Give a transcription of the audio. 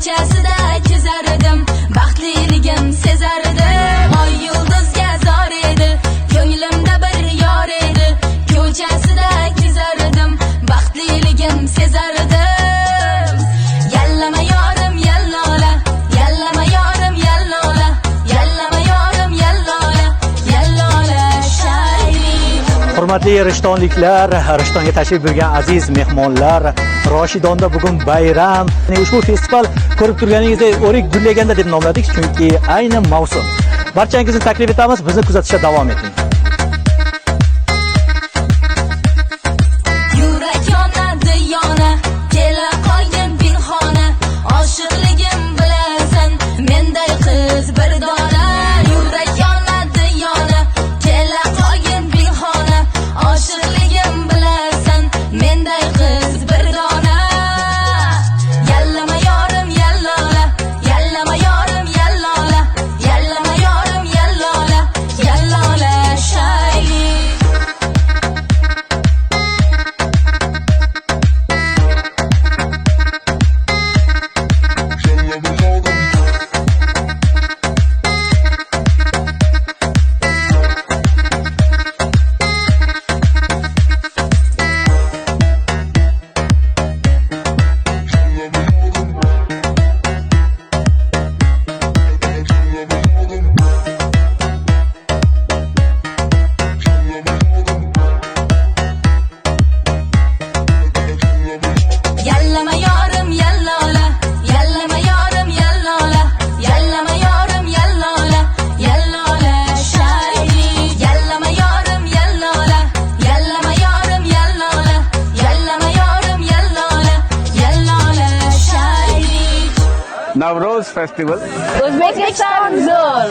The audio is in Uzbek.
ko'chasida kezar edim, baxtliligim sezar edim. Oy yulduzga zor edi, ko'nglimda bir yor edi, ko'chasida kezar edim, baxtliligim sezar edim. Yallama yorim yallola, yallama yorim yallola, yallama yorim yallola, yallola shayli. Hurmatli rishtonliklar, Rishtonga tashrif buyurgan aziz mehmonlar, Roshidonda bugun bayram. Ushbu festival ko'rib turganingizdek o'rik gullaganda deb nomladik, chunki ayni mavsum. Barchangizni taklif etamiz, bizni kuzatishda davom eting. Yurak yonadi yona, kela qolgin pinhona, oshiqligim bilasan, menday qiz bir dona. Yurak yonadi yona, kela qolgin pinhona, oshiqligim bilasan, menday qiz bir dona. Yallama yorim yallola, yallama yorim yallola, yallama yorim yallola, yallola shayli. Yallama yorim yallola, yallama yorim yallola, yallama yorim yallola, yallola shayli. Yallama yorim yallola, yallama yorim yallola, yallama yorim yallola, yallola shayli. Navroz festival. Uzbekistan zo'r.